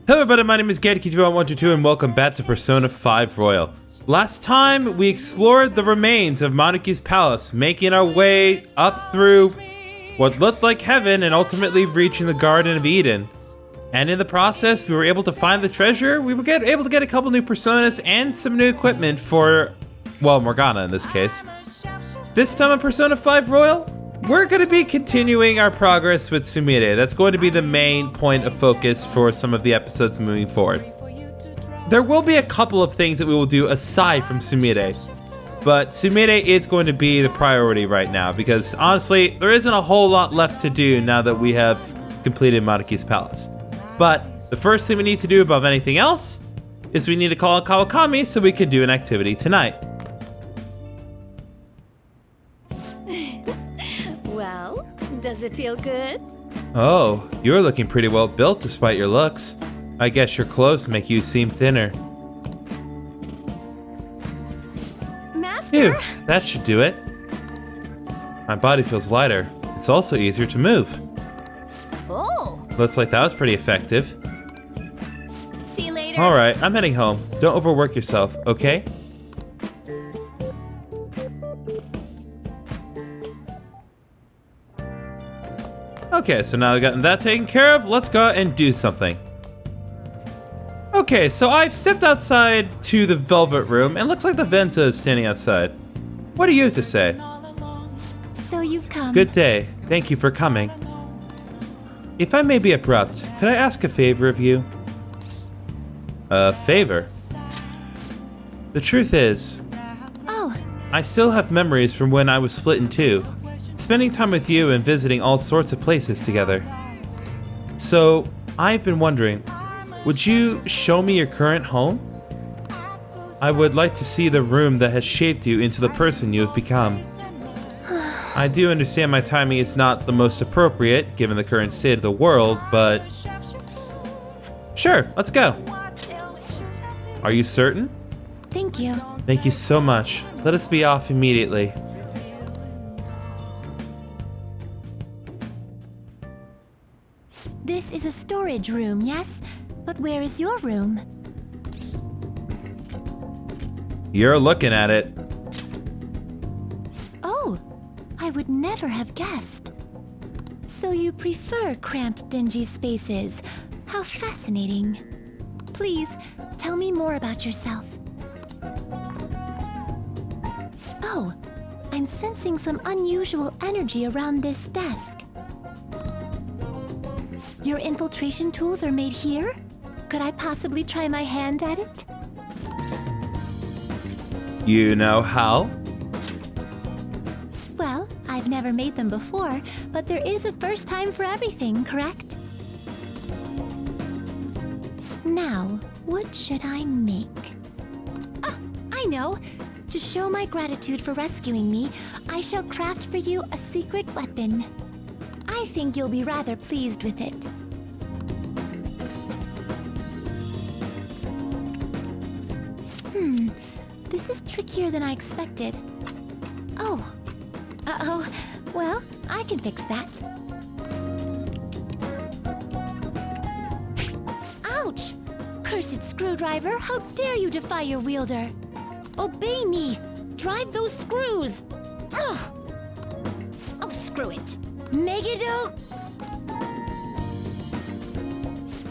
Hello everybody, my name is Gatekeeper122 and welcome back to Persona 5 Royal. Last time, we explored the remains of Monarchy's palace, making our way up through what looked like heaven and ultimately reaching the Garden of Eden. And in the process, we were able to find the treasure, we were able to get a couple new personas and some new equipment for, well, Morgana in this case. This time on Persona 5 Royal, we're going to be continuing our progress with Sumire. That's going to be the main point of focus for some of the episodes moving forward. There will be a couple of things that we will do aside from Sumire, but Sumire is going to be the priority right now because honestly, there isn't a whole lot left to do now that we have completed Monarchy's palace. But the first thing we need to do above anything else is we need to call on Kawakami so we can do an activity tonight. Well, does it feel good? Oh, you're looking pretty well built despite your looks. I guess your clothes make you seem thinner. Master? Phew, that should do it. My body feels lighter. It's also easier to move. Oh, Looks like that was pretty effective. see you later. Alright, I'm heading home. Don't overwork yourself, okay? Okay, so now I've gotten that taken care of, let's go and do something. Okay, so I've stepped outside to the Velvet Room, and looks like the Venta is standing outside. What do you have to say? So you've come. Good day. Thank you for coming. If I may be abrupt, could I ask a favor of you? A favor? The truth is, Oh, I still have memories from when I was split in two, spending time with you and visiting all sorts of places together. So, I've been wondering, would you show me your current home? I would like to see the room that has shaped you into the person you have become. I do understand my timing is not the most appropriate, given the current state of the world, but... Sure, let's go. Are you certain? thank you. Thank you so much. Let us be off immediately. This is a storage room, yes? But where is your room? You're looking at it. Oh, I would never have guessed. So you prefer cramped, dingy spaces. How fascinating. Please, tell me more about yourself. Oh, I'm sensing some unusual energy around this desk. Your infiltration tools are made here? Could I possibly try my hand at it? You know how? Well, I've never made them before, but there is a first time for everything, correct? Now, what should I make? Ah, I know! To show my gratitude for rescuing me, I shall craft for you a secret weapon. I think you'll be rather pleased with it. This is trickier than I expected. Oh. Uh-oh. Well, I can fix that. Ouch! Cursed screwdriver, how dare you defy your wielder? Obey me! Drive those screws! Ugh! Oh, screw it! Megado!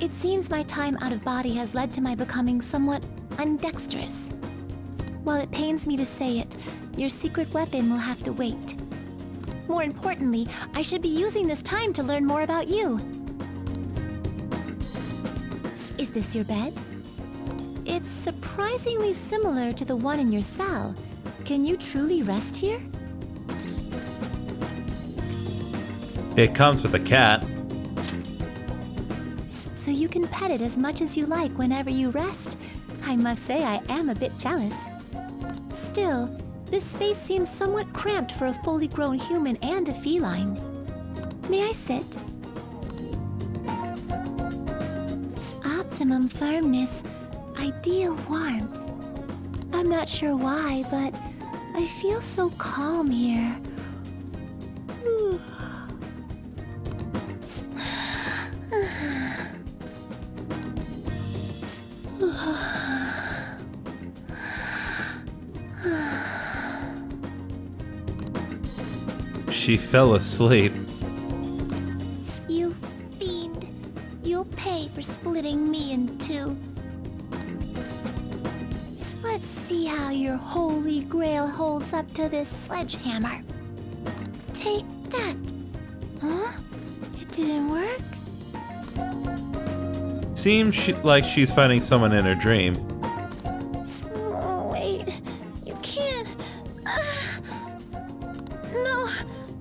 It seems my time out of body has led to my becoming somewhat undexterous. While it pains me to say it, your secret weapon will have to wait. More importantly, I should be using this time to learn more about you. Is this your bed? It's surprisingly similar to the one in your cell. Can you truly rest here? It comes with a cat. So you can pet it as much as you like whenever you rest. I must say I am a bit jealous. Still, this space seems somewhat cramped for a fully grown human and a feline. May I sit? Optimum firmness, ideal warmth. I'm not sure why, but I feel so calm here. She fell asleep. You fiend. You'll pay for splitting me in two. Let's see how your holy grail holds up to this sledgehammer. Take that. Huh? It didn't work? Seems like she's fighting someone in her dream. Oh, wait. You can't. No,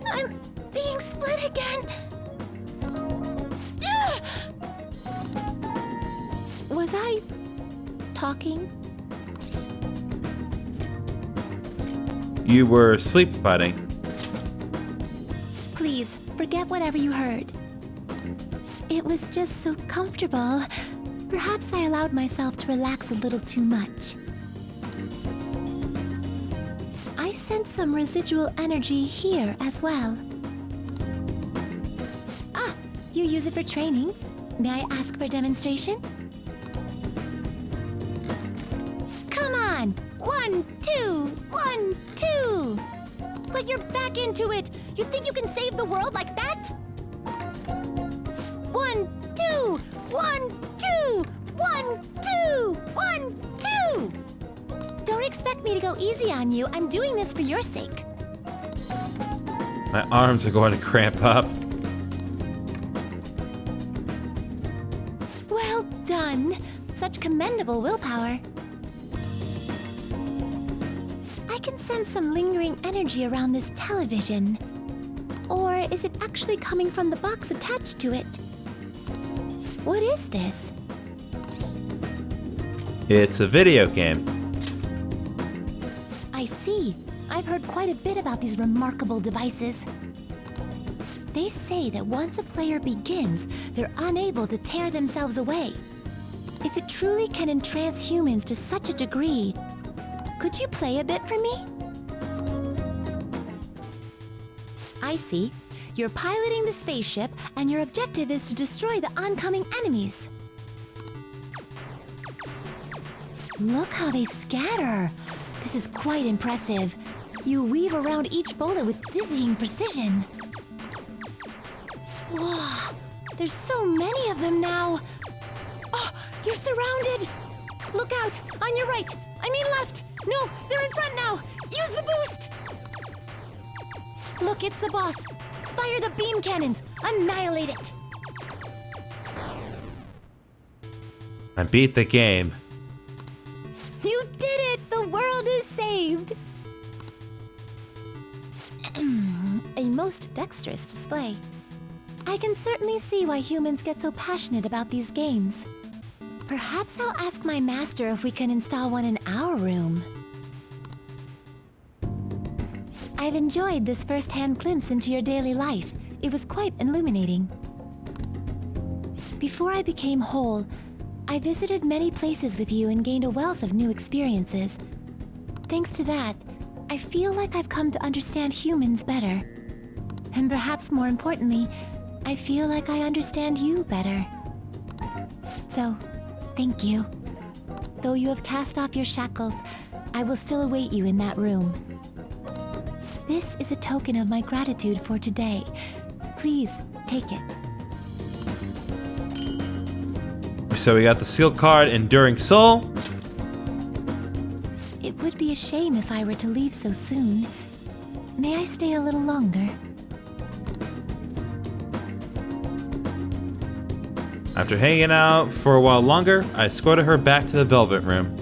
I'm being split again. Was I talking? You were sleep fighting. Please, forget whatever you heard. It was just so comfortable. Perhaps I allowed myself to relax a little too much. I sense some residual energy here as well. Ah, you use it for training? May I ask for a demonstration? Come on! 1, 2, 1, 2! Put your back into it! You think you can save the world like that? 1, 2, 1, 2, 1, 2, 1, 2! Don't expect me to go easy on you. I'm doing this for your sake. My arms are going to cramp up. Well done. Such commendable willpower. I can sense some lingering energy around this television. Or is it actually coming from the box attached to it? What is this? It's a video game. I see. I've heard quite a bit about these remarkable devices. They say that once a player begins, they're unable to tear themselves away. If it truly can entrance humans to such a degree, could you play a bit for me? I see. You're piloting the spaceship, and your objective is to destroy the oncoming enemies. Look how they scatter. This is quite impressive. You weave around each bullet with dizzying precision. Whoa, there's so many of them now. Oh, you're surrounded. Look out, on your right. I mean left. No, they're in front now. Use the boost. Look, it's the boss. Fire the beam cannons. Annihilate it. I beat the game. You did it! The world is saved! A most dexterous display. I can certainly see why humans get so passionate about these games. Perhaps I'll ask my master if we can install one in our room. I've enjoyed this first-hand glimpse into your daily life. It was quite illuminating. Before I became whole, I visited many places with you and gained a wealth of new experiences. Thanks to that, I feel like I've come to understand humans better. And perhaps more importantly, I feel like I understand you better. So, thank you. Though you have cast off your shackles, I will still await you in that room. This is a token of my gratitude for today. Please, take it. So we got the seal card, Enduring Soul. It would be a shame if I were to leave so soon. May I stay a little longer? After hanging out for a while longer, I escorted her back to the Velvet Room.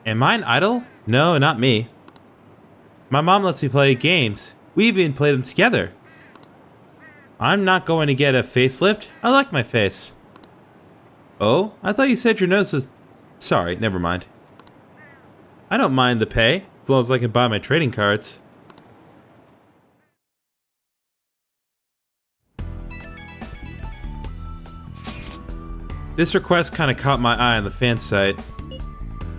Am I an idol? No, not me. My mom lets me play games. We even play them together. I'm not going to get a facelift. I like my face. Oh, I thought you said your nose was... Sorry, never mind. I don't mind the pay, as long as I can buy my trading cards. This request kind of caught my eye on the fan site.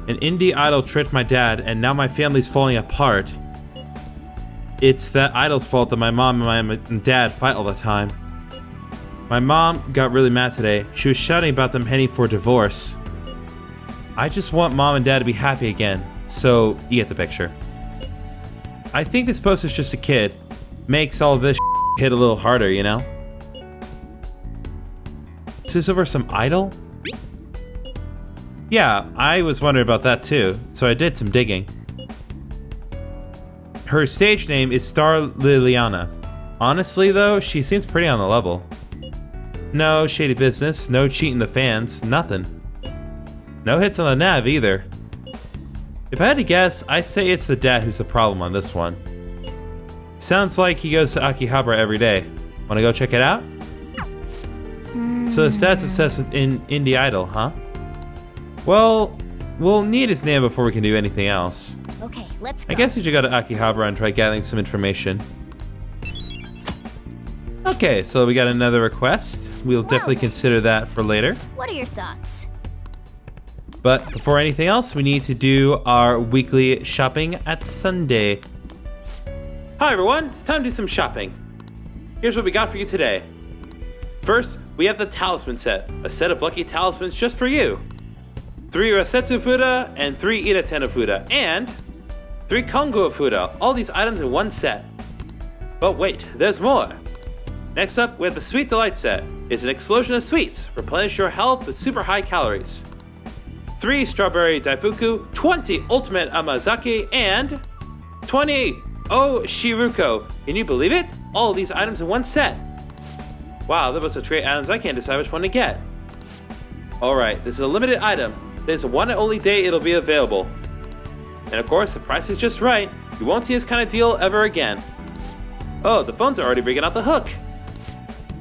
An indie idol tricked my dad, and now my family's falling apart. It's that idol's fault that my mom and my dad fight all the time. My mom got really mad today. She was shouting about them heading for divorce. I just want mom and dad to be happy again, so you get the picture. I think this post is just a kid. Makes all this hit a little harder, you know? Is this over some idol? Yeah, I was wondering about that too, so I did some digging. Her stage name is Star Liliana. Honestly though, she seems pretty on the level. No shady business, no cheating the fans, nothing. No hits on the nav either. If I had to guess, I say it's the dad who's the problem on this one. Sounds like he goes to Akihabara every day. Wanna go check it out? So his dad's obsessed with indie idol, huh? Well, we'll need his name before we can do anything else. Okay, let's go. I guess we should go to Akihabara and try gathering some information. Okay, so we got another request. We'll definitely consider that for later. What are your thoughts? But before anything else, we need to do our weekly shopping at Sunday. Hi everyone, it's time to do some shopping. Here's what we got for you today. First, we have the talisman set, a set of lucky talismans just for you. 3 Rasetsu Fuda and 3 Irateno Fuda, and 3 Kongo Fuda, all these items in one set. But wait, there's more. Next up, we have the Sweet Delight set. It's an explosion of sweets. Replenish your health with super high calories. 3 Strawberry Daifuku, 20 Ultimate Amazake, and 20 Shiruko. Can you believe it? All of these items in one set. Wow, they're both such great items I can't decide which one to get. Alright, this is a limited item. There's a one and only day it'll be available. And of course, the price is just right. You won't see this kind of deal ever again. Oh, the phones are already ringing out the hook.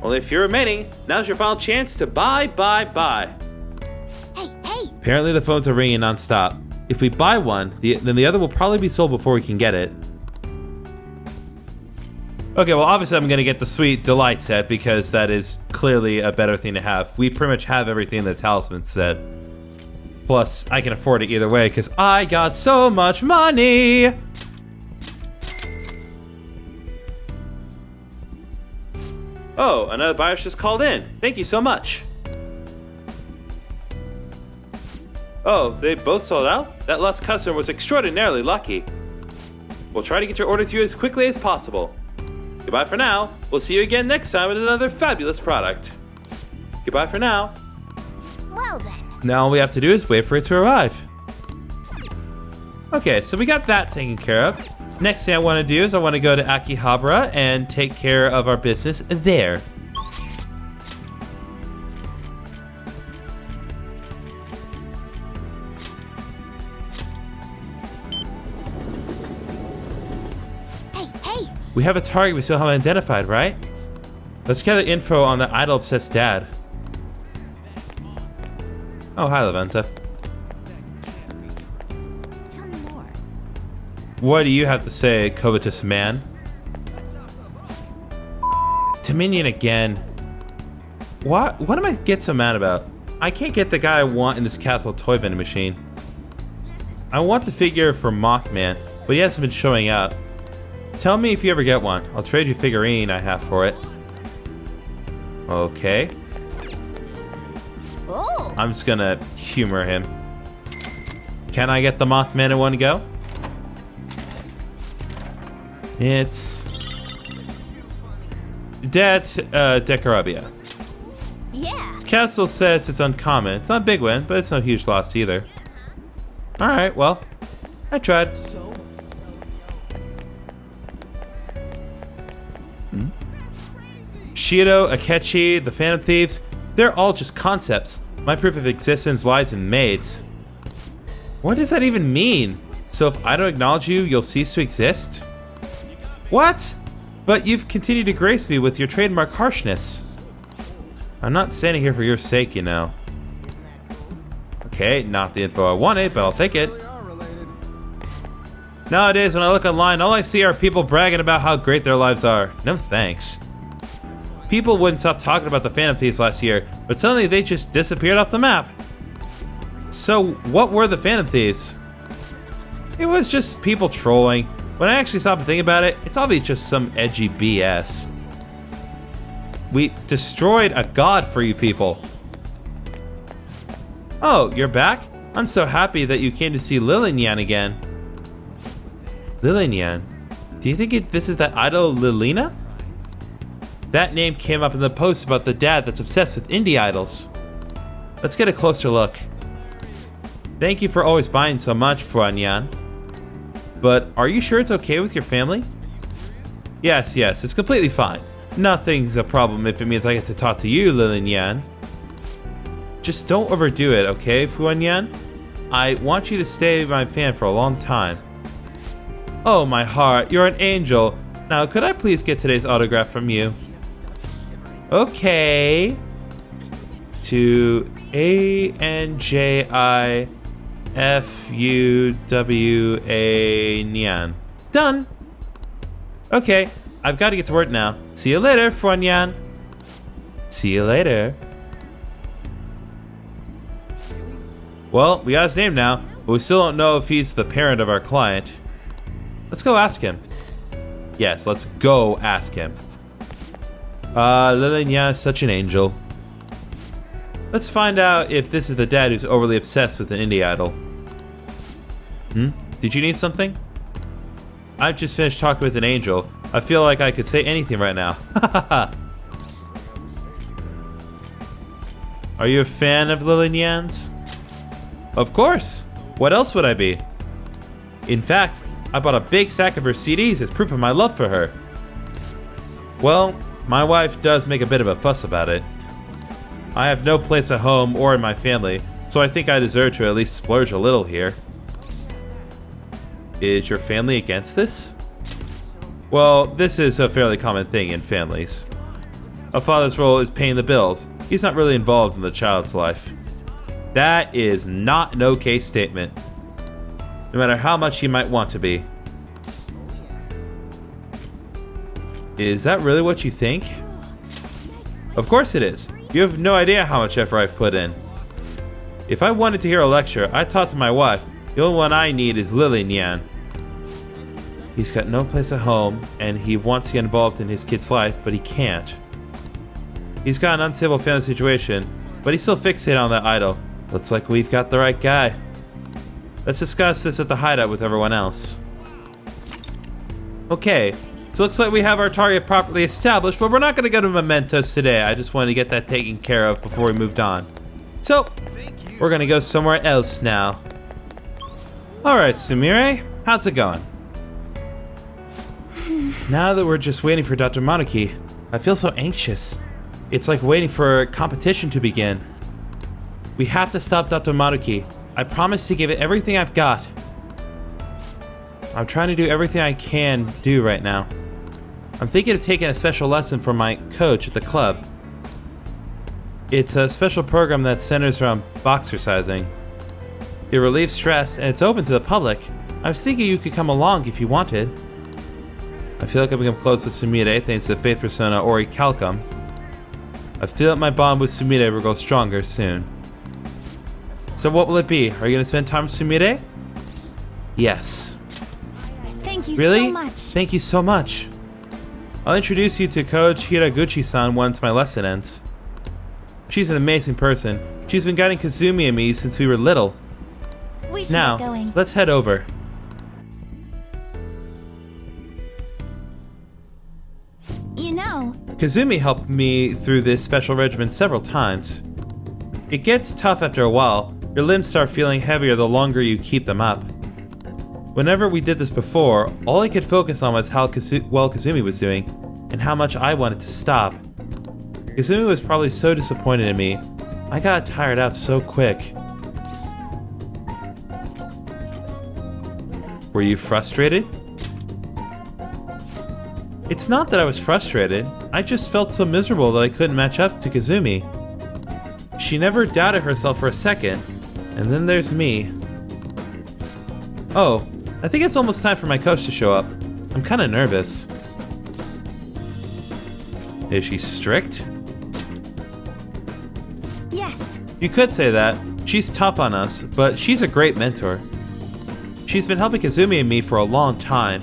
Only a few remaining. Now's your final chance to buy. Hey! Apparently the phones are ringing non-stop. If we buy one, then the other will probably be sold before we can get it. Okay, well obviously I'm gonna get the Sweet Delight set because that is clearly a better thing to have. We pretty much have everything in the talisman set. Plus, I can afford it either way because I got so much money! Oh, another buyer's just called in. Thank you so much. Oh, they both sold out? That last customer was extraordinarily lucky. We'll try to get your order to you as quickly as possible. Goodbye for now. We'll see you again next time with another fabulous product. Goodbye for now. Well then. Now all we have to do is wait for it to arrive. Okay, so we got that taken care of. Next thing I want to do is I want to go to Akihabara and take care of our business there. Hey! We have a target we still haven't identified, right? Let's gather info on the idol-obsessed dad. Oh, hi, Leventa. Tell me more. What do you have to say, covetous man? Dominion again. What am I get so mad about? I can't get the guy I want in this capsule toy vending machine. I want the figure for Mothman, but he hasn't been showing up. Tell me if you ever get one. I'll trade you a figurine I have for it. Okay. Oh! I'm just gonna humor him. Can I get the Mothman in one go? It's... Decarabia. Yeah! Capsule says it's uncommon. It's not a big win, but it's no huge loss either. Alright, well, I tried. Shido, Akechi, the Phantom Thieves, they're all just concepts. My proof of existence lies in maids. What does that even mean? So if I don't acknowledge you, you'll cease to exist? What? But you've continued to grace me with your trademark harshness. I'm not standing here for your sake, you know. Okay, not the info I wanted, but I'll take it. Nowadays, when I look online, all I see are people bragging about how great their lives are. No thanks. People wouldn't stop talking about the Phantom Thieves last year, but suddenly they just disappeared off the map. So, what were the Phantom Thieves? It was just people trolling. When I actually stop and think about it, it's obviously just some edgy BS. We destroyed a god for you people. Oh, you're back? I'm so happy that you came to see Lilinian again. Lilinian? Do you think this is that idol Lilina? That name came up in the post about the dad that's obsessed with indie idols. Let's get a closer look. Thank you for always buying so much, Fuanyan. But are you sure it's okay with your family? Yes, it's completely fine. Nothing's a problem if it means I get to talk to you, Lilinian. Just don't overdo it, okay, Fuanyan? I want you to stay my fan for a long time. Oh, my heart, you're an angel. Now, could I please get today's autograph from you? Okay. To ANJIFUWA Nyan. Done. Okay, I've got to get to work now. See you later, Fuanyan. See you later. Well, we got his name now, but we still don't know if he's the parent of our client. Let's go ask him. Yes, let's go ask him. Lilinian is such an angel. Let's find out if this is the dad who's overly obsessed with an indie idol. Did you need something? I've just finished talking with an angel. I feel like I could say anything right now. Are you a fan of Lilinian's? Of course. What else would I be? In fact, I bought a big stack of her CDs as proof of my love for her. Well, my wife does make a bit of a fuss about it. I have no place at home or in my family, so I think I deserve to at least splurge a little here. Is your family against this? Well, this is a fairly common thing in families. A father's role is paying the bills. He's not really involved in the child's life. That is not an okay statement, no matter how much he might want to be. Is that really what you think? Of course it is. You have no idea how much effort I've put in. If I wanted to hear a lecture, I'd talk to my wife. The only one I need is Lilinian. He's got no place at home, and he wants to get involved in his kid's life, but he can't. He's got an unstable family situation, but he's still fixated on that idol. Looks like we've got the right guy. Let's discuss this at the hideout with everyone else. Okay, so looks like we have our target properly established, but we're not going to go to mementos today. I just wanted to get that taken care of before we moved on. So, we're going to go somewhere else now. Alright, Sumire, how's it going? Now that we're just waiting for Dr. Monoki, I feel so anxious. It's like waiting for a competition to begin. We have to stop Dr. Monoki. I promise to give it everything I've got. I'm trying to do everything I can do right now. I'm thinking of taking a special lesson from my coach at the club. It's a special program that centers around boxercising. It relieves stress and it's open to the public. I was thinking you could come along if you wanted. I feel like I've become close with Sumire thanks to the faith persona Ori Calcum. I feel that my bond with Sumire will grow stronger soon. So what will it be? Are you going to spend time with Sumire? Yes. Thank you Really? so much. Thank you so much. I'll introduce you to Coach Hiraguchi-san once my lesson ends. She's an amazing person. She's been guiding Kasumi and me since we were little. We should Now, get going. let's head over. You know, Kasumi helped me through this special regimen several times. It gets tough after a while. Your limbs start feeling heavier the longer you keep them up. Whenever we did this before, all I could focus on was how well Kasumi was doing, and how much I wanted to stop. Kasumi was probably so disappointed in me. I got tired out so quick. Were you frustrated? It's not that I was frustrated, I just felt so miserable that I couldn't match up to Kasumi. She never doubted herself for a second, and then there's me. Oh, I think it's almost time for my coach to show up. I'm kinda nervous. Is she strict? yes. You could say that. She's tough on us, but she's a great mentor. She's been helping Kasumi and me for a long time.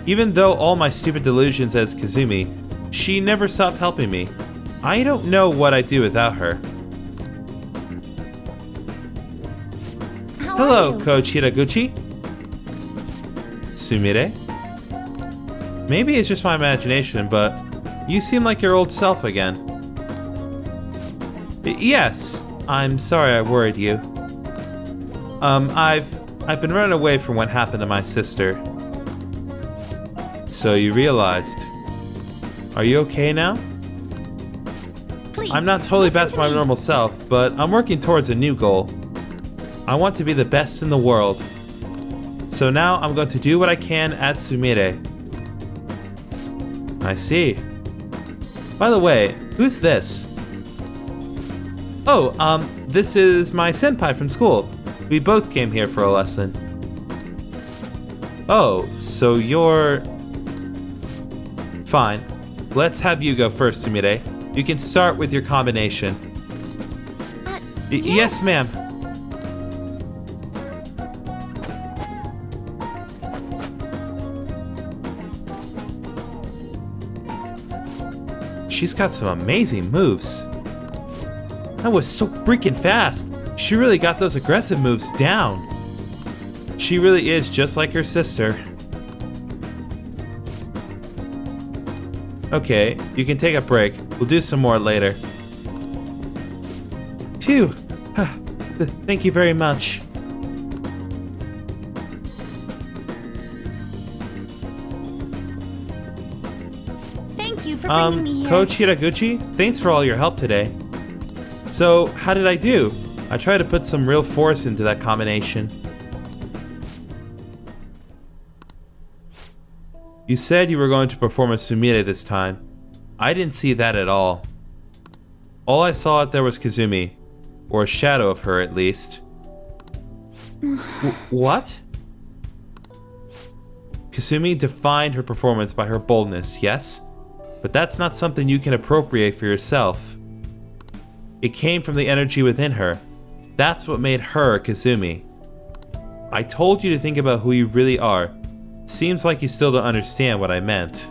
Even though all my stupid delusions as Kasumi, She never stopped helping me. I don't know what I'd do without her. How Hello, are you? Coach Hiraguchi. Sumire? Maybe it's just my imagination, but you seem like your old self again. Yes, I'm sorry I worried you. I've been running away from what happened to my sister. So you realized. Are you okay now? Please, I'm not totally back to listen my me. normal self, but I'm working towards a new goal. I want to be the best in the world. So now I'm going to do what I can as Sumire. I see. By the way, who's this? Oh, this is my senpai from school. We both came here for a lesson. Oh, so you're... Fine. Let's have you go first, Sumire. You can start with your combination. Yes, ma'am. She's got some amazing moves. That was so freaking fast. She really got those aggressive moves down. She really is just like her sister. Okay, you can take a break. We'll do some more later. Phew. Thank you very much. Thank you for bringing me here. Coach Hiraguchi, thanks for all your help today. So, how did I do? I tried to put some real force into that combination. You said you were going to perform a Sumire this time. I didn't see that at all. All I saw out there was Kasumi, or a shadow of her at least. What? Kasumi defined her performance by her boldness, yes? But that's not something you can appropriate for yourself. It came from the energy within her. That's what made her Kasumi. I told you to think about who you really are. Seems like you still don't understand what I meant.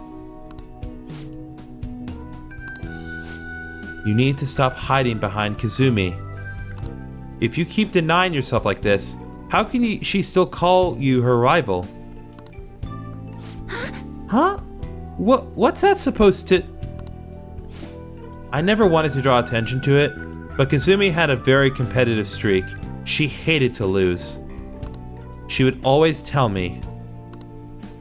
You need to stop hiding behind Kasumi. If you keep denying yourself like this, how can she still call you her rival? Huh? What's that supposed to... I never wanted to draw attention to it, but Kasumi had a very competitive streak. She hated to lose. She would always tell me.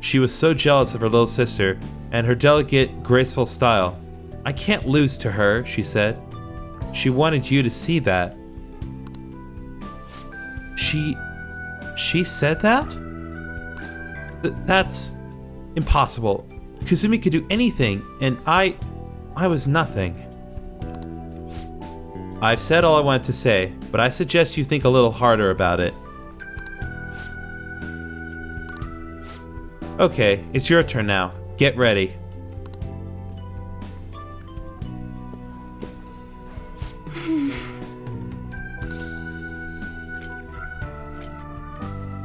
She was so jealous of her little sister and her delicate, graceful style. I can't lose to her, she said. She wanted you to see that. She said that? That's impossible. Kasumi could do anything, and I was nothing. I've said all I wanted to say, but I suggest you think a little harder about it. Okay, it's your turn now. Get ready.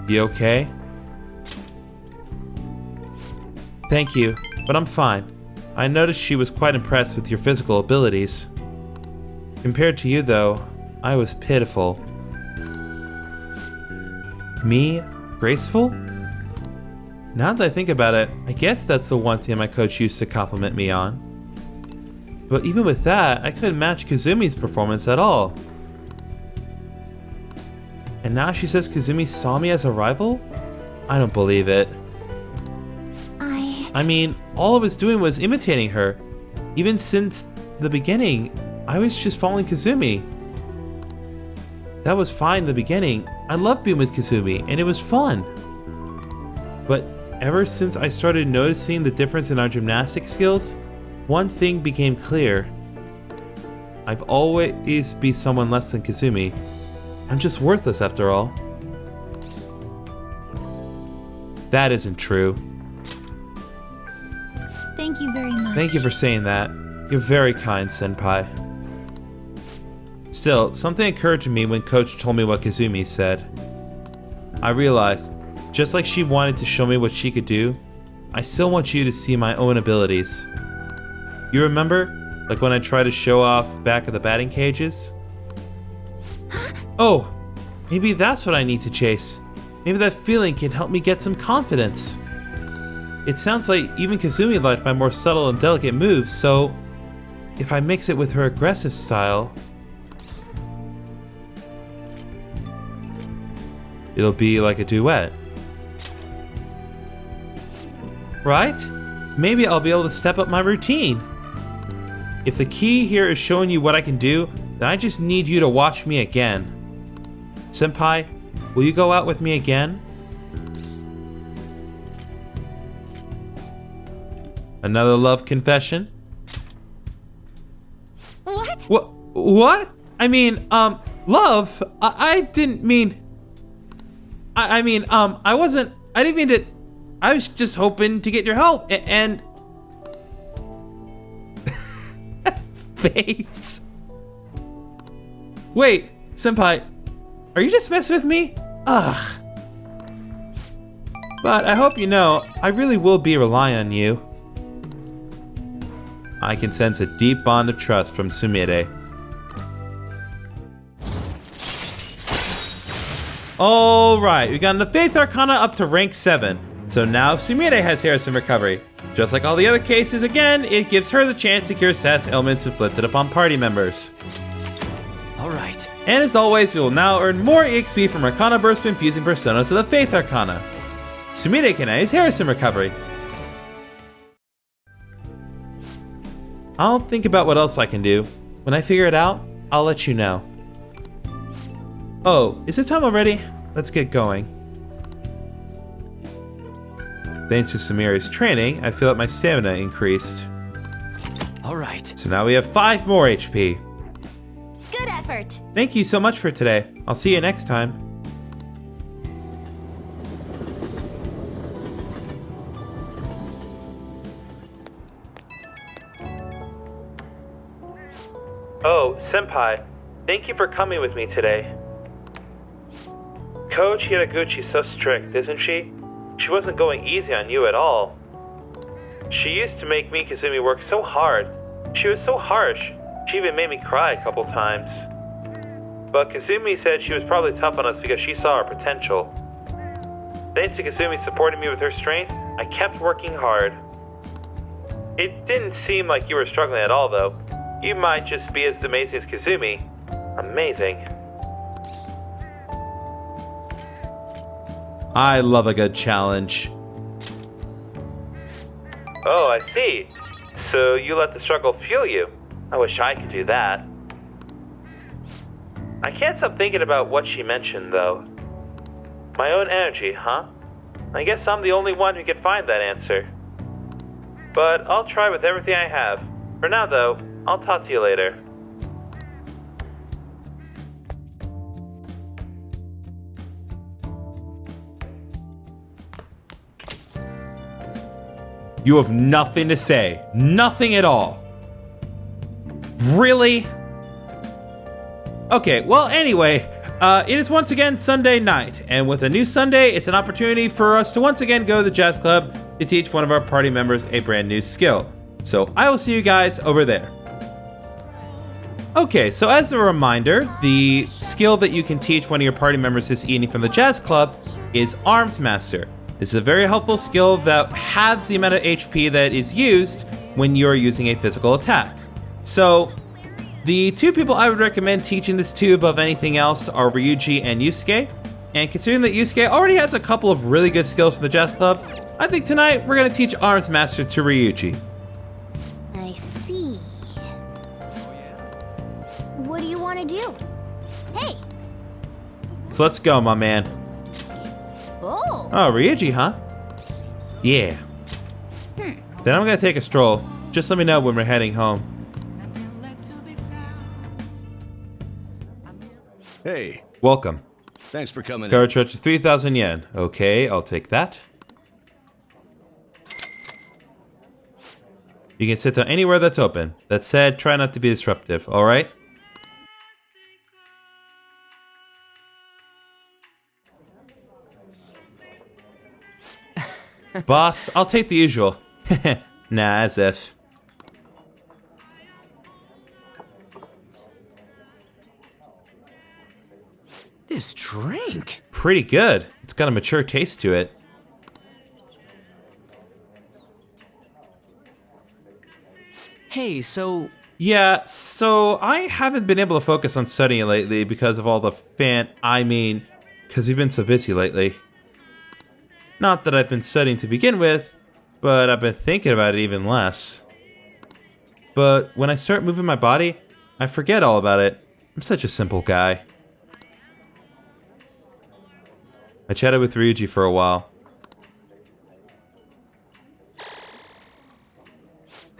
You okay? Thank you, but I'm fine. I noticed she was quite impressed with your physical abilities. Compared to you, though, I was pitiful. Me? Graceful? Now that I think about it, I guess that's the one thing my coach used to compliment me on. But even with that, I couldn't match Kazumi's performance at all. And now she says Kasumi saw me as a rival? I don't believe it. I mean, all I was doing was imitating her. Even since the beginning, I was just following Kasumi. That was fine in the beginning. I loved being with Kasumi, and it was fun. But ever since I started noticing the difference in our gymnastic skills, one thing became clear. I've always been someone less than Kasumi. I'm just worthless after all. That isn't true. Thank you very much. Thank you for saying that. You're very kind, Senpai. Still, something occurred to me when Coach told me what Kasumi said. I realized, just like she wanted to show me what she could do, I still want you to see my own abilities. You remember? Like when I tried to show off back at the batting cages? Oh, maybe that's what I need to chase. Maybe that feeling can help me get some confidence. It sounds like even Kasumi liked my more subtle and delicate moves, so if I mix it with her aggressive style, it'll be like a duet. Right? Maybe I'll be able to step up my routine. If the key here is showing you what I can do, then I just need you to watch me again. Senpai, will you go out with me again? Another love confession? What? What? I mean, love? I didn't mean... I didn't mean to... I was just hoping to get your help, and... Face. Wait, Senpai, are you just messing with me? Ugh. But I hope you know, I really will be relying on you. I can sense a deep bond of trust from Sumire. Alright, we got the Faith Arcana up to rank 7. So now Sumire has Harrison Recovery. Just like all the other cases, again, it gives her the chance to cure status ailments inflicted upon party members. Alright. And as always, we will now earn more EXP from Arcana Burst for infusing personas to the Faith Arcana. Sumire can now use Harrison Recovery. I'll think about what else I can do. When I figure it out, I'll let you know. Oh, is it time already? Let's get going. Thanks to Sumire's training, I feel that my stamina increased. Alright. So now we have 5 more HP. Good effort. Thank you so much for today. I'll see you next time. Oh, Senpai, thank you for coming with me today. Coach Hiraguchi's so strict, isn't she? She wasn't going easy on you at all. She used to make me and Kasumi work so hard. She was so harsh. She even made me cry a couple times. But Kasumi said she was probably tough on us because she saw our potential. Thanks to Kasumi supporting me with her strength, I kept working hard. It didn't seem like you were struggling at all, though. You might just be as amazing as Kasumi. Amazing. I love a good challenge. Oh, I see. So you let the struggle fuel you. I wish I could do that. I can't stop thinking about what she mentioned, though. My own energy, huh? I guess I'm the only one who can find that answer. But I'll try with everything I have. For now, though, I'll talk to you later. You have nothing to say. Nothing at all. Really? Okay, well, anyway, it is once again Sunday night, and with a new Sunday, it's an opportunity for us to once again go to the jazz club to teach one of our party members a brand new skill. So I will see you guys over there. Okay, so as a reminder, the skill that you can teach one of your party members this evening from the jazz club is Arms Master. This is a very helpful skill that halves the amount of HP that is used when you're using a physical attack. So, the two people I would recommend teaching this to above anything else are Ryuji and Yusuke. And considering that Yusuke already has a couple of really good skills from the jazz club, I think tonight we're going to teach Arms Master to Ryuji. I see. What do you want to do? Hey. So let's go, my man. Oh. Oh, Ryuji, huh? Yeah. Then I'm gonna take a stroll. Just let me know when we're heading home. Hey, Welcome. thanks for coming in. Courage is 3,000 yen. Okay, I'll take that. You can sit down anywhere that's open. That said, try not to be disruptive, alright? Boss, I'll take the usual. Nah, as if. this drink? Pretty good. It's got a mature taste to it. Hey, so Yeah, so I haven't been able to focus on studying lately because of all the because we've been so busy lately. Not that I've been studying to begin with, but I've been thinking about it even less. But when I start moving my body, I forget all about it. I'm such a simple guy. I chatted with Ryuji for a while.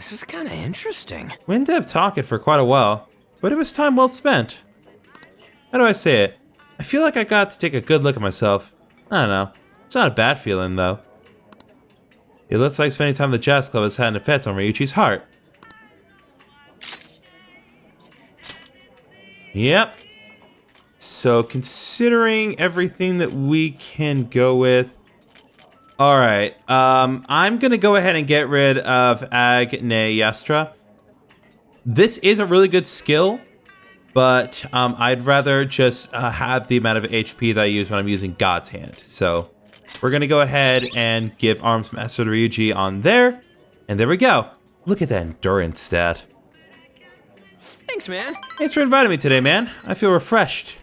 this is kind of interesting. We ended up talking for quite a while, but it was time well spent. How do I say it? I feel like I got to take a good look at myself. I don't know. It's not a bad feeling, though. It looks like spending time at the jazz club has had an effect on Ryuichi's heart. Yep. So, considering everything that we can go with... Alright, I'm gonna go ahead and get rid of Agnayastra. This is a really good skill, but I'd rather just have the amount of HP that I use when I'm using God's Hand. So, we're gonna go ahead and give Arms Master to Ryuji on there, and there we go. Look at that endurance stat. Thanks, man. Thanks for inviting me today, man. I feel refreshed.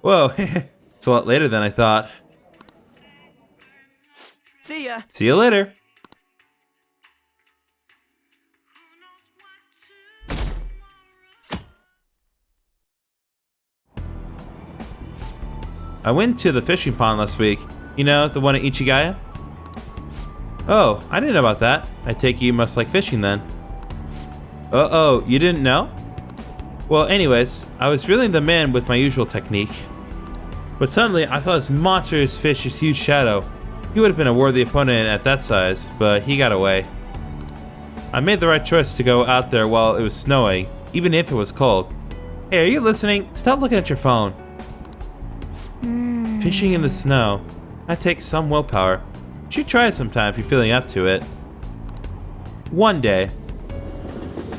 Whoa, it's a lot later than I thought. See ya. See you later. I went to the fishing pond last week. You know, the one at Ichigaya? Oh, I didn't know about that. I take it you must like fishing then. Uh-oh, you didn't know? Well, anyways, I was reeling them in with my usual technique. But suddenly, I saw this monstrous fish's huge shadow. He would have been a worthy opponent at that size, but he got away. I made the right choice to go out there while it was snowing, even if it was cold. Hey, are you listening? Stop looking at your phone. Fishing in the snow. That takes some willpower. You should try it sometime if you're feeling up to it. One day.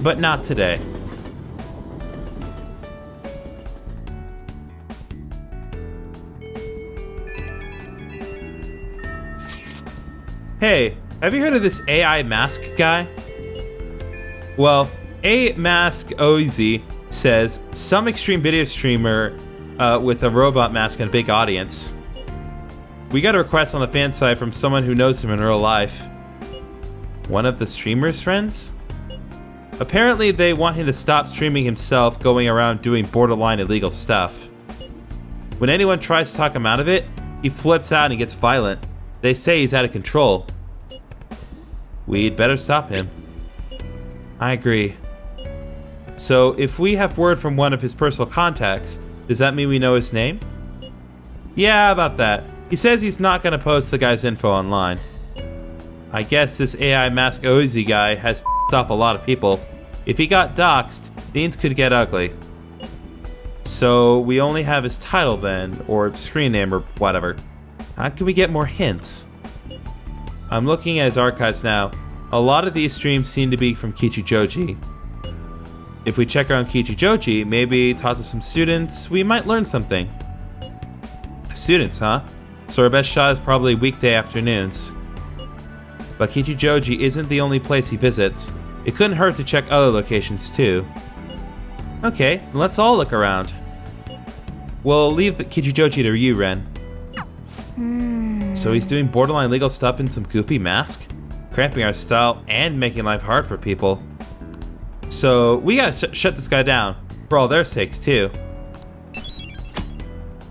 But not today. Hey, have you heard of this AI mask guy? Well, A Mask Oz says some extreme video streamer with a robot mask and a big audience. We got a request on the fan side from someone who knows him in real life. One of the streamer's friends? Apparently they want him to stop streaming himself going around doing borderline illegal stuff. When anyone tries to talk him out of it, he flips out and gets violent. They say he's out of control. We'd better stop him. I agree. So, if we have word from one of his personal contacts, does that mean we know his name? Yeah, about that. He says he's not gonna post the guy's info online. I guess this AI Mask Oz guy has f***ed up a lot of people. If he got doxxed, things could get ugly. So, we only have his title then, or screen name or whatever. How can we get more hints? I'm looking at his archives now. A lot of these streams seem to be from Kichijoji. If we check around Kichijoji, maybe talk to some students, we might learn something. Students, huh? So our best shot is probably weekday afternoons. But Kichijoji isn't the only place he visits. It couldn't hurt to check other locations too. Okay, let's all look around. We'll leave the Kichijoji to you, Ren. So he's doing borderline legal stuff in some goofy mask? Cramping our style and making life hard for people. So we gotta shut this guy down, for all their sakes too.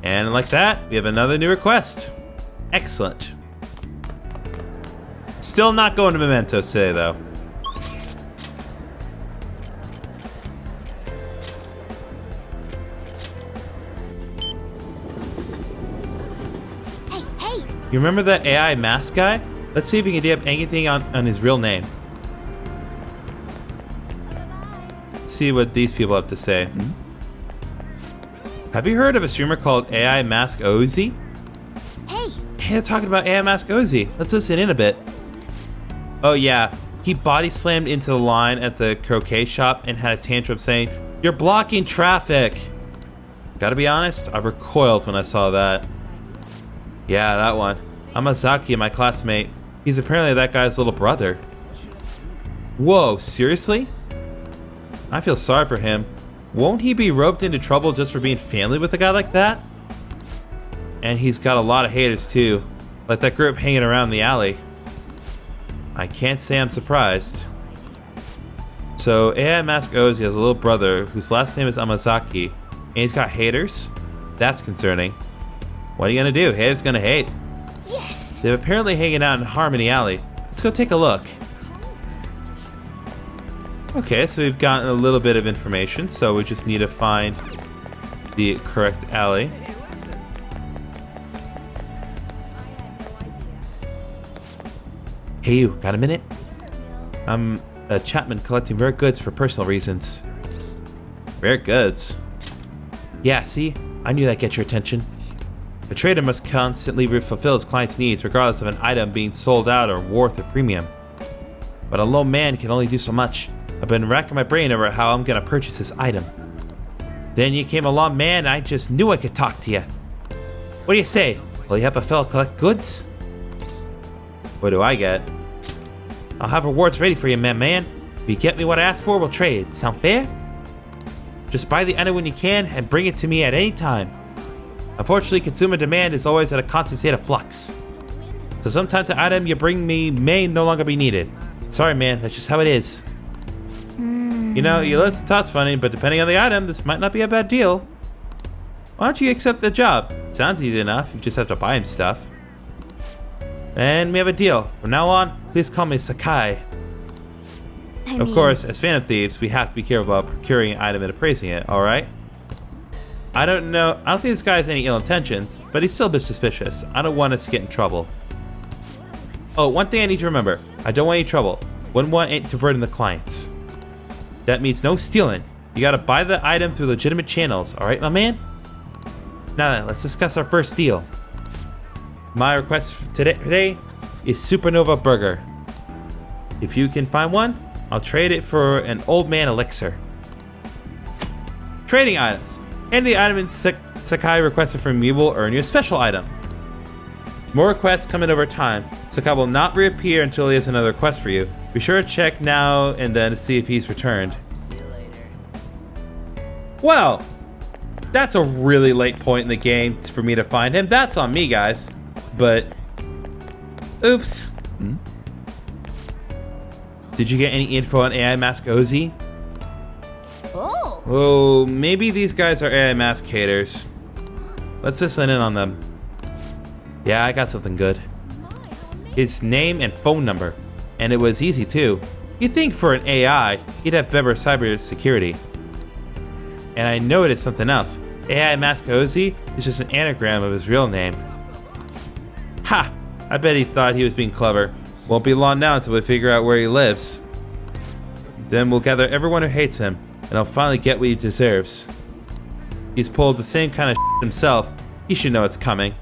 And like that, we have another new request. Excellent. Still not going to Mementos today though. You remember that AI mask guy? Let's see if we can dig up anything on his real name. Let's see what these people have to say. Have you heard of a streamer called AI Mask Oz? Hey, they're talking about AI Mask Oz. Let's listen in a bit. Oh yeah, he body slammed into the line at the croquet shop and had a tantrum saying, "You're blocking traffic." Gotta be honest, I recoiled when I saw that. Yeah, that one. Amazaki, my classmate. He's apparently that guy's little brother. Whoa, seriously? I feel sorry for him. Won't he be roped into trouble just for being family with a guy like that? And he's got a lot of haters too, like that group hanging around the alley. I can't say I'm surprised. So AI Mask Ozi has a little brother whose last name is Amazaki, and he's got haters? That's concerning. What are you gonna do? Haters gonna hate. Yes! They're apparently hanging out in Harmony Alley. Let's go take a look. Okay, so we've gotten a little bit of information, so we just need to find the correct alley. Hey you, got a minute? I'm a Chapman collecting rare goods for personal reasons. Rare goods? Yeah, see? I knew that'd get your attention. A trader must constantly fulfill his client's needs regardless of an item being sold out or worth a premium. But a lone man can only do so much. I've been racking my brain over how I'm gonna purchase this item. Then you came along, man, and I just knew I could talk to you. What do you say? Will you help a fellow collect goods? What do I get? I'll have rewards ready for you, man. If you get me what I asked for, we'll trade. Sound fair? Just buy the item when you can and bring it to me at any time. Unfortunately, consumer demand is always at a constant state of flux. So sometimes the item you bring me may no longer be needed. Sorry, man, that's just how it is. You know, you look thoughts funny, but depending on the item, this might not be a bad deal. Why don't you accept the job? Sounds easy enough, you just have to buy him stuff. And we have a deal. From now on, please call me Sakai. Of course, as Phantom Thieves, we have to be careful about procuring an item and appraising it, alright? I don't think this guy has any ill intentions, but he's still a bit suspicious. I don't want us to get in trouble. Oh, one thing I need to remember. I don't want any trouble. Wouldn't want it to burden the clients. That means no stealing. You gotta buy the item through legitimate channels, alright, my man? Now then, let's discuss our first deal. My request today is Supernova Burger. If you can find one, I'll trade it for an old man elixir. Trading items. And the item in Sakai requested from you will earn you a special item. More requests come in over time. Sakai will not reappear until he has another request for you. Be sure to check now and then to see if he's returned. Well, that's a really late point in the game for me to find him. That's on me, guys. But, oops. Did you get any info on AI Mask Ozi? Oh, maybe these guys are AI Mask haters. Let's listen in on them. Yeah, I got something good. His name and phone number. And it was easy too. You'd think for an AI, he'd have better cybersecurity. And I know it is something else. AI Mask Ozi is just an anagram of his real name. Ha! I bet he thought he was being clever. Won't be long now until we figure out where he lives. Then we'll gather everyone who hates him, and he'll finally get what he deserves. He's pulled the same kind of shit himself. He should know it's coming.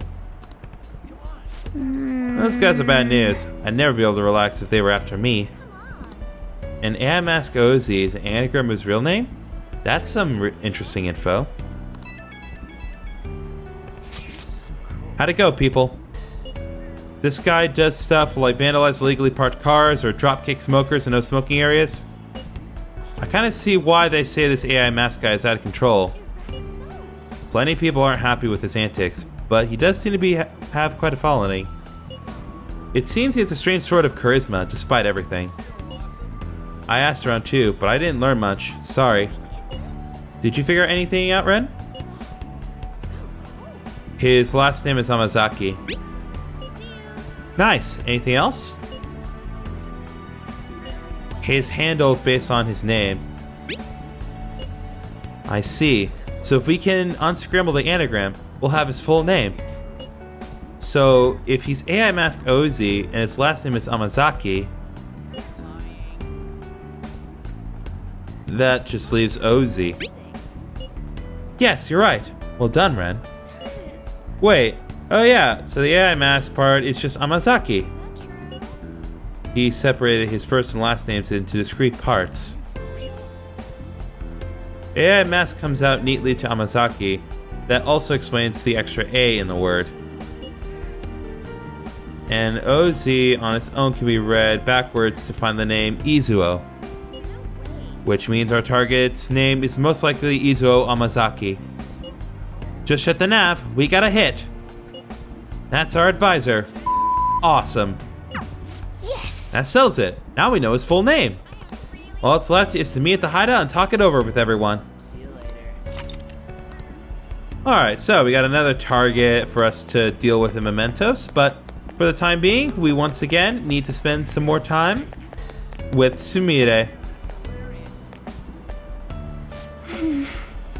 Those guys are bad news. I'd never be able to relax if they were after me. And AI Mask Ozi is an anagram of his real name? That's some interesting info. How'd it go, people? This guy does stuff like vandalize illegally parked cars or dropkick smokers in no smoking areas. I kind of see why they say this AI mask guy is out of control. Plenty of people aren't happy with his antics, but he does seem to have quite a following. It seems he has a strange sort of charisma, despite everything. I asked around too, but I didn't learn much. Sorry. Did you figure anything out, Ren? His last name is Amazaki. Nice. Anything else? His handle is based on his name. I see. So if we can unscramble the anagram, we'll have his full name. So if he's AI Mask Ozi and his last name is Amazaki, that just leaves Ozi. Yes, you're right. Well done, Ren. Wait. Oh yeah, so the AI Mask part is just Amazaki. He separated his first and last names into discrete parts. AI Mask comes out neatly to Amazaki, That also explains the extra A in the word. And OZ on its own can be read backwards to find the name Izuo, which means our target's name is most likely Izuo Amazaki. Just shut the nav, we got a hit. That's our advisor. Awesome. Yes! That settles it. Now we know his full name. All that's left is to meet at the hideout and talk it over with everyone. Alright, so we got another target for us to deal with in Mementos, but for the time being, we once again need to spend some more time with Sumire.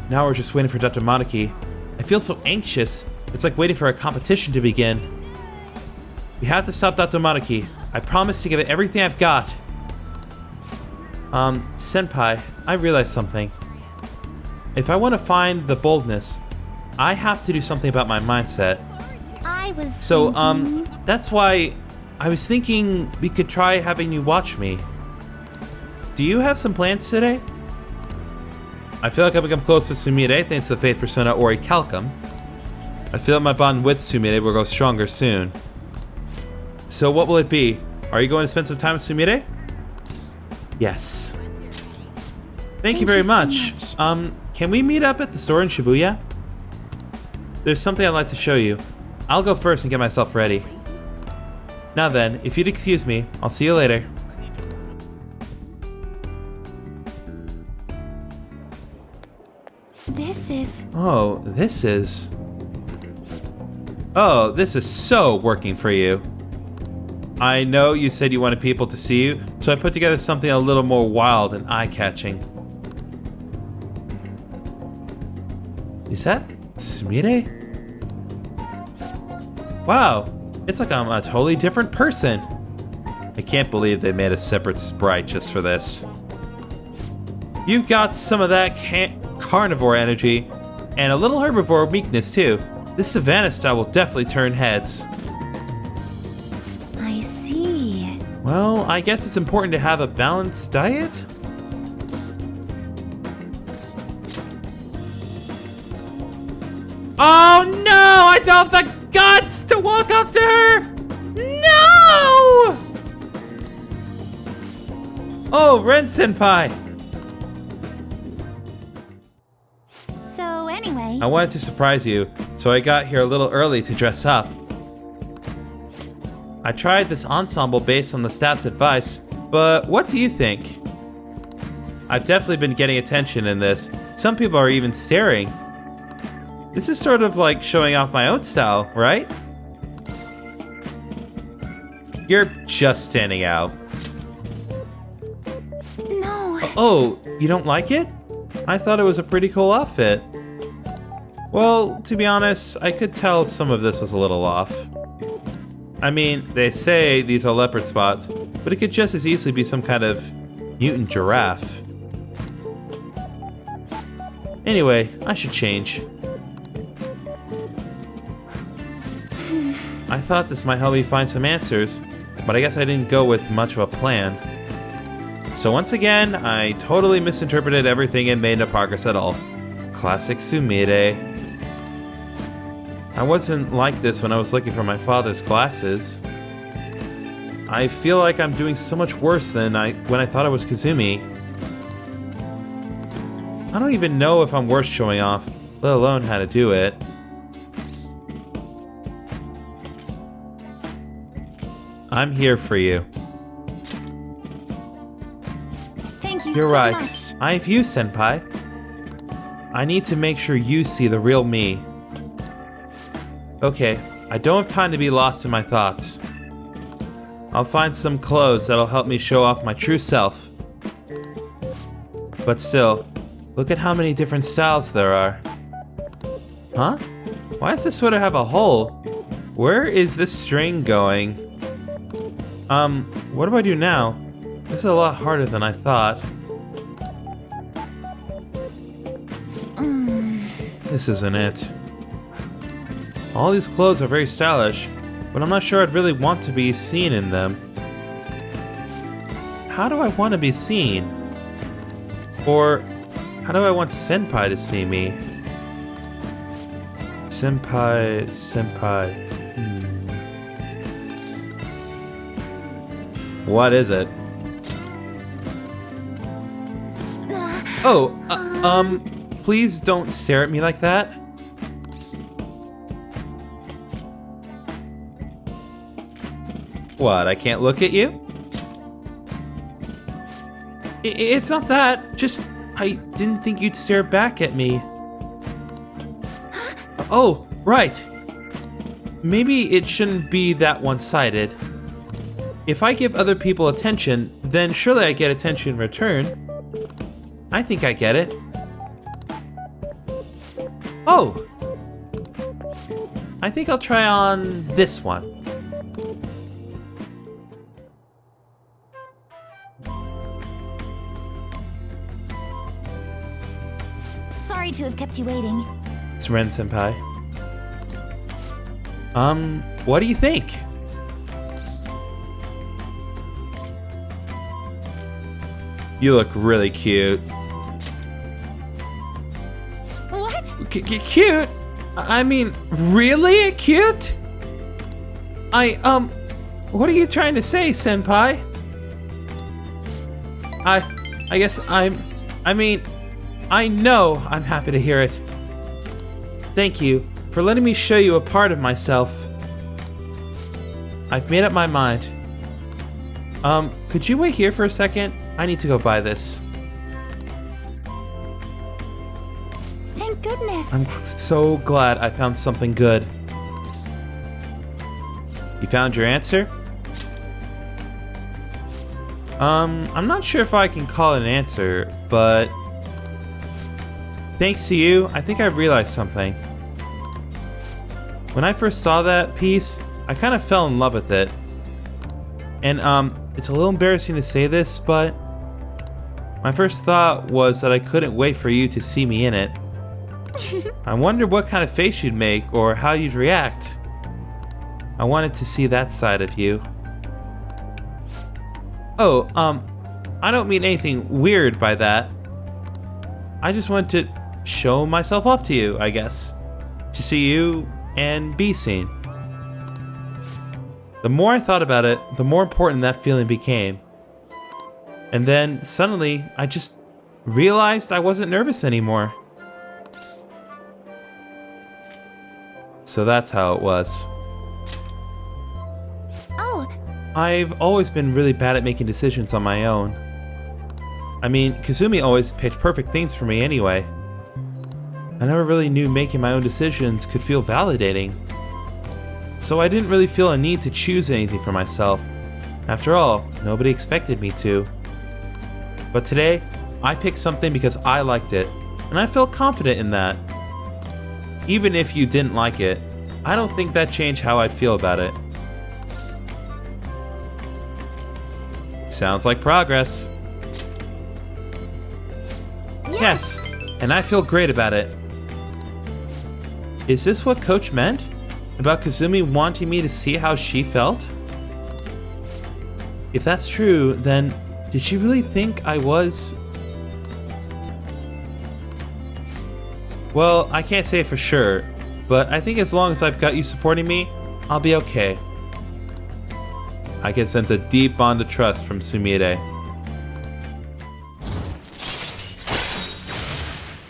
Now we're just waiting for Dr. Monarchy. I feel so anxious. It's like waiting for a competition to begin. We have to stop Dr. Monarchy. I promise to give it everything I've got. Senpai, I realized something. If I want to find the boldness, I have to do something about my mindset. So, That's why I was thinking we could try having you watch me. Do you have some plans today? I feel like I've become close with Sumire thanks to the faith persona Ori Calcum. I feel like my bond with Sumire will grow stronger soon. So what will it be? Are you going to spend some time with Sumire? Yes. Thank you very much. Can we meet up at the store in Shibuya? There's something I'd like to show you. I'll go first and get myself ready. Now then, if you'd excuse me, I'll see you later. This is... Oh, this is so working for you. I know you said you wanted people to see you, so I put together something a little more wild and eye-catching. Is that Sumire? Wow, it's like I'm a totally different person. I can't believe they made a separate sprite just for this. You've got some of that carnivore energy, and a little herbivore weakness too. This Savannah style will definitely turn heads. I see. Well, I guess it's important to have a balanced diet? Oh no! I don't have the guts to walk up to her! No! Oh, Ren Senpai! So anyway... I wanted to surprise you, so I got here a little early to dress up. I tried this ensemble based on the staff's advice, but what do you think? I've definitely been getting attention in this. Some people are even staring. This is sort of like showing off my own style, right? You're just standing out. No. Oh, you don't like it? I thought it was a pretty cool outfit. Well, to be honest, I could tell some of this was a little off. I mean, they say these are leopard spots, but it could just as easily be some kind of mutant giraffe. Anyway, I should change. I thought this might help me find some answers, but I guess I didn't go with much of a plan. So once again, I totally misinterpreted everything and made no progress at all. Classic Sumire. I wasn't like this when I was looking for my father's glasses. I feel like I'm doing so much worse than when I thought I was Kasumi. I don't even know if I'm worth showing off, let alone how to do it. I'm here for you. Thank you You're so right. much. I have you, Senpai. I need to make sure you see the real me. Okay, I don't have time to be lost in my thoughts. I'll find some clothes that'll help me show off my true self. But still, look at how many different styles there are. Huh? Why does this sweater have a hole? Where is this string going? What do I do now? This is a lot harder than I thought. This isn't it. All these clothes are very stylish, but I'm not sure I'd really want to be seen in them. How do I want to be seen? Or how do I want Senpai to see me? Senpai. What is it? Oh, please don't stare at me like that. What, I can't look at you? It's not that, just I didn't think you'd stare back at me. Oh, right. Maybe it shouldn't be that one-sided. If I give other people attention, then surely I get attention in return. I think I get it. Oh! I think I'll try on this one. Sorry to have kept you waiting. It's Ren Senpai. What do you think? You look really cute. What? Cute? I mean, really cute? What are you trying to say, Senpai? I guess I know I'm happy to hear it. Thank you for letting me show you a part of myself. I've made up my mind. Could you wait here for a second? I need to go buy this. Thank goodness. I'm so glad I found something good. You found your answer? I'm not sure if I can call it an answer, but thanks to you, I think I realized something. When I first saw that piece, I kind of fell in love with it. And, it's a little embarrassing to say this, but my first thought was that I couldn't wait for you to see me in it. I wondered what kind of face you'd make or how you'd react. I wanted to see that side of you. Oh, I don't mean anything weird by that. I just wanted to show myself off to you, I guess. To see you and be seen. The more I thought about it, the more important that feeling became. And then, suddenly, I just realized I wasn't nervous anymore. So that's how it was. Oh, I've always been really bad at making decisions on my own. I mean, Kasumi always picked perfect things for me anyway. I never really knew making my own decisions could feel validating. So I didn't really feel a need to choose anything for myself. After all, nobody expected me to. But today, I picked something because I liked it, and I felt confident in that. Even if you didn't like it, I don't think that changed how I'd feel about it. Sounds like progress. Yes, and I feel great about it. Is this what Coach meant? About Kasumi wanting me to see how she felt? If that's true, then did she really think I was... Well, I can't say for sure, but I think as long as I've got you supporting me, I'll be okay. I can sense a deep bond of trust from Sumire.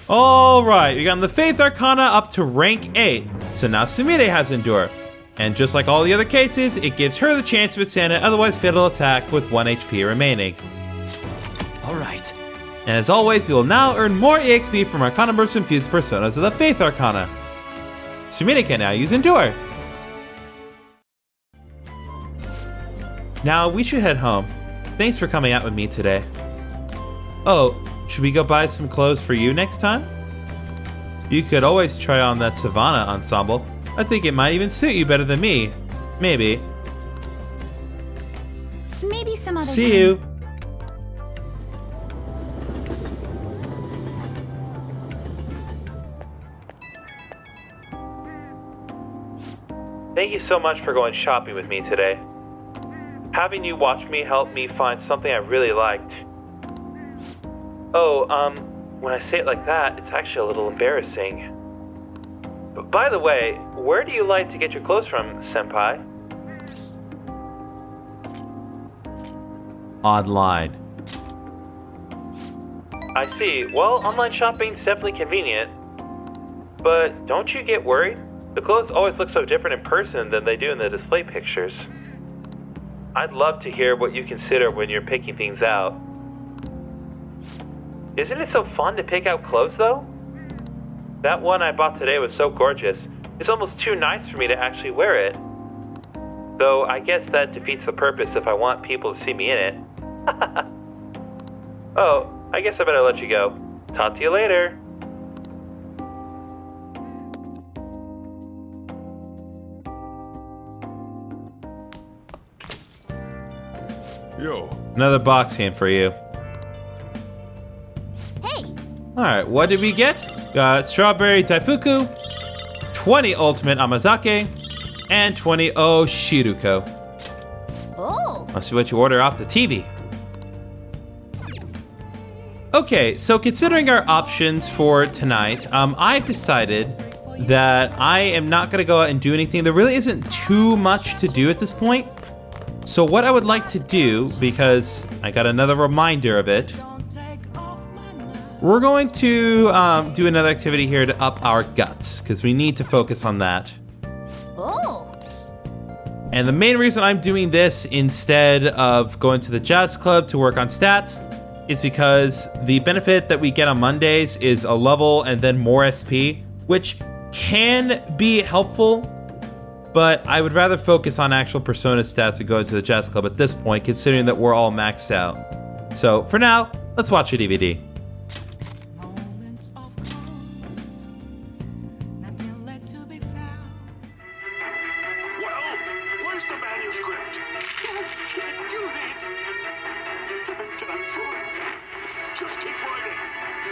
Alright, we got the Faith Arcana up to rank 8. So now Sumire has Endure. And just like all the other cases, it gives her the chance to withstand an otherwise fatal attack with 1 HP remaining. Alright. And as always, we will now earn more EXP from Arcana Burst Infused Personas of the Faith Arcana. Sumire can now use Endure. Now we should head home. Thanks for coming out with me today. Oh, should we go buy some clothes for you next time? You could always try on that Savannah ensemble. I think it might even suit you better than me. Maybe. maybe some other time. See you. Thank you so much for going shopping with me today. Having you watch me helped me find something I really liked. Oh, when I say it like that, it's actually a little embarrassing. By the way, where do you like to get your clothes from, Senpai? Online. I see. Well, online shopping's definitely convenient. But don't you get worried? The clothes always look so different in person than they do in the display pictures. I'd love to hear what you consider when you're picking things out. Isn't it so fun to pick out clothes, though? That one I bought today was so gorgeous. It's almost too nice for me to actually wear it. Though I guess that defeats the purpose if I want people to see me in it. Oh, I guess I better let you go. Talk to you later. Yo. Another box came for you. Hey, Alright, what did we get? Got strawberry Daifuku, 20 ultimate Amazake, and 20 Shiruko. oh, Must be what you order off the TV. Okay, so considering our options for tonight, I've decided that I am not going to go out and do anything. There really isn't too much to do at this point. So what I would like to do, because I got another reminder of it, we're going to do another activity here to up our guts, because we need to focus on that. oh, And the main reason I'm doing this instead of going to the jazz club to work on stats is because the benefit that we get on Mondays is a level and then more SP, which can be helpful, but I would rather focus on actual Persona stats and go to the jazz club at this point, considering that we're all maxed out. So for now, let's watch a DVD. Moments of calm, nothing left to be found. Well, where's the manuscript? Can't do this. I'm done for. Just keep writing.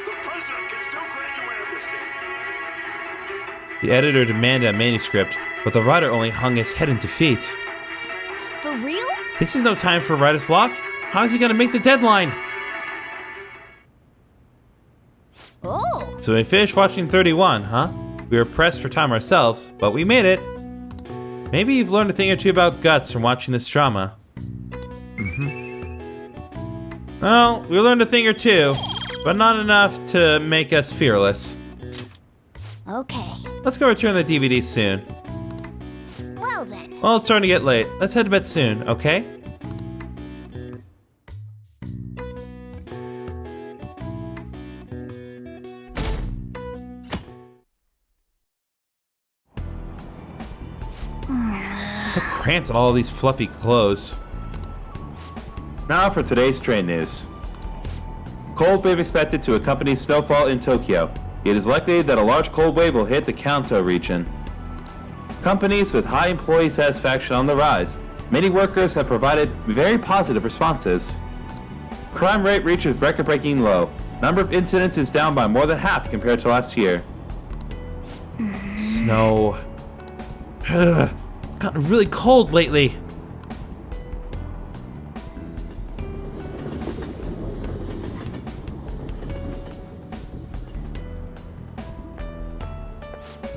The president can still grant you an amnesty. The editor demanded a manuscript, but the writer only hung his head in defeat. for real? This is no time for writer's block. How is he gonna make the deadline? Oh, So we finished watching 31, huh? We were pressed for time ourselves, but we made it. Maybe you've learned a thing or two about guts from watching this drama. Well, we learned a thing or two, but not enough to make us fearless. okay. Let's go return the DVD soon. Well then. Well, it's starting to get late. Let's head to bed soon, okay? So cramped in all these fluffy clothes. Now for today's train news. Cold wave expected to accompany snowfall in Tokyo. It is likely that a large cold wave will hit the Kanto region. Companies with high employee satisfaction on the rise. Many workers have provided very positive responses. Crime rate reaches record-breaking low. Number of incidents is down by more than half compared to last year. Snow. Ugh. It's gotten really cold lately.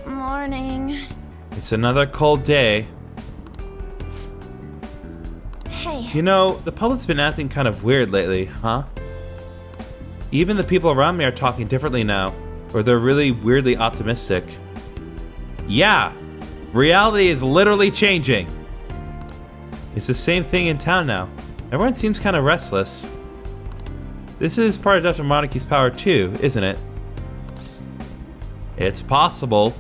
Morning. It's another cold day. Hey, You know, the public's been acting kind of weird lately, huh? Even the people around me are talking differently now, or they're really weirdly optimistic. Yeah, reality is literally changing. It's the same thing in town now. Everyone seems kind of restless. This is part of Dr. Monarchy's power too, isn't it? It's possible.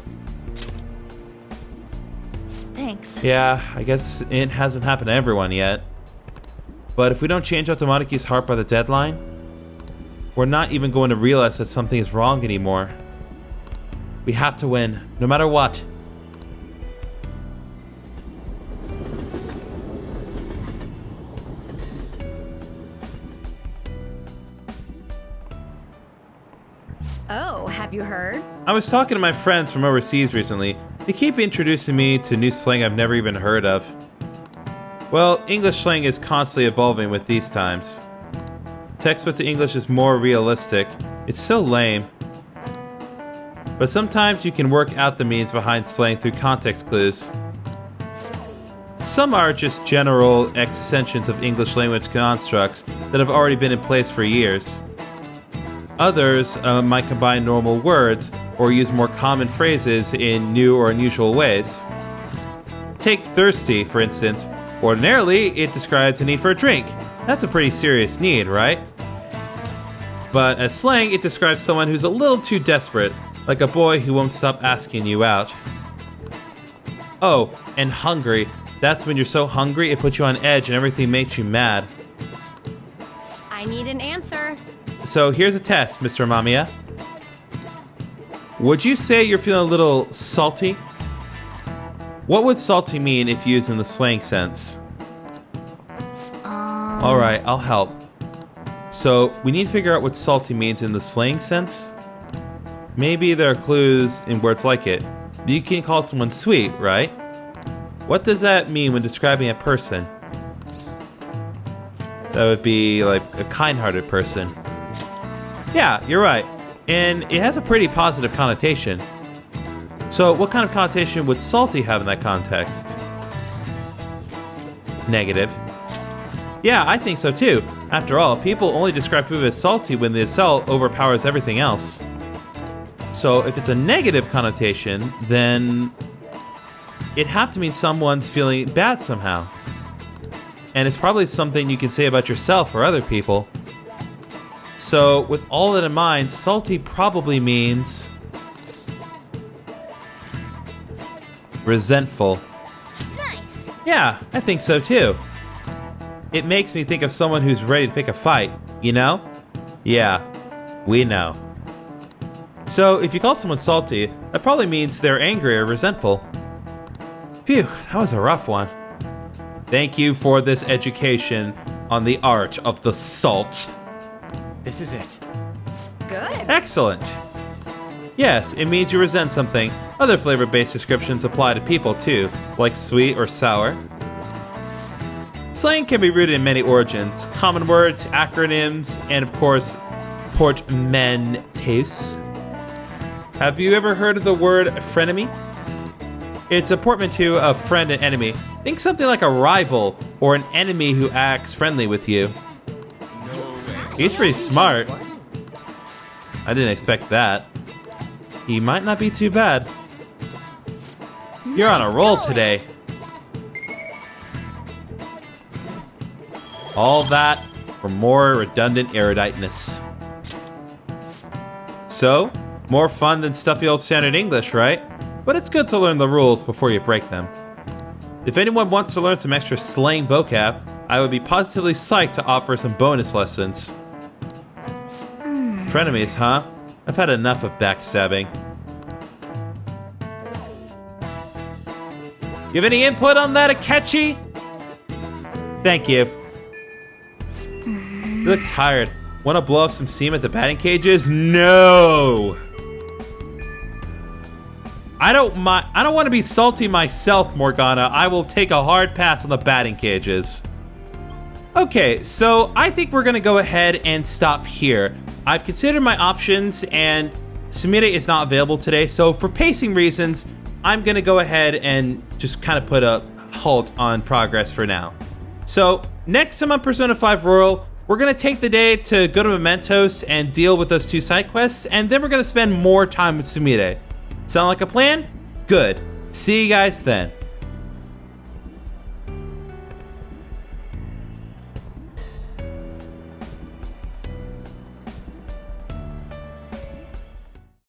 thanks. Yeah, I guess it hasn't happened to everyone yet. But if we don't change Dr. Monarchy's heart by the deadline, we're not even going to realize that something is wrong anymore. We have to win, no matter what. Oh, have you heard? I was talking to my friends from overseas recently. They keep introducing me to new slang I've never even heard of. Well, English slang is constantly evolving with these times. Textbook to English is more realistic. It's so lame. But but sometimes you can work out the meaning behind slang through context clues. Some are just general extensions of English language constructs that have already been in place for years. Others might combine normal words or use more common phrases in new or unusual ways. Take thirsty, for instance. Ordinarily, it describes a need for a drink. That's a pretty serious need, right? But as slang, it describes someone who's a little too desperate, like a boy who won't stop asking you out. Oh, and hungry. That's when you're so hungry it puts you on edge and everything makes you mad. I need an answer. So here's a test, Mr. Mamiya. Would you say you're feeling a little salty? What would salty mean if used in the slang sense? Alright, I'll help. So, we need to figure out what salty means in the slang sense. Maybe there are clues in words like it. You can call someone sweet, right? What does that mean when describing a person? That would be like a kind-hearted person. Yeah, you're right. And it has a pretty positive connotation. So what kind of connotation would salty have in that context? Negative. Yeah, I think so too. After all, people only describe food as salty when the salt overpowers everything else. So if it's a negative connotation, then it'd have to mean someone's feeling bad somehow. And it's probably something you can say about yourself or other people. So with all that in mind, salty probably means resentful. Nice. Yeah, I think so too. It makes me think of someone who's ready to pick a fight, you know? Yeah, we know. So if you call someone salty, that probably means they're angry or resentful. Phew, that was a rough one. Thank you for this education on the art of the salt. This is it. Good. Excellent. Yes, it means you resent something. Other flavor-based descriptions apply to people too, like sweet or sour. Slang can be rooted in many origins, common words, acronyms, and of course, portmanteaus. Have you ever heard of the word frenemy? It's a portmanteau of friend and enemy. Think something like a rival or an enemy who acts friendly with you. He's pretty smart. I didn't expect that. He might not be too bad. You're on a roll today. All that for more redundant eruditeness. So, more fun than stuffy old standard English, right? But it's good to learn the rules before you break them. If anyone wants to learn some extra slang vocab, I would be positively psyched to offer some bonus lessons. Frenemies, huh? I've had enough of backstabbing. You have any input on that, Akechi? Thank you. You look tired. Want to blow off some steam at the batting cages? No! I don't want to be salty myself, Morgana. I will take a hard pass on the batting cages. Okay, so I think we're gonna go ahead and stop here. I've considered my options and Sumire is not available today, so for pacing reasons, I'm gonna go ahead and just kind of put a halt on progress for now. So next time on Persona 5 Royal, we're gonna take the day to go to Mementos and deal with those 2 side quests, and then we're gonna spend more time with Sumire. Sound like a plan? Good. See you guys then.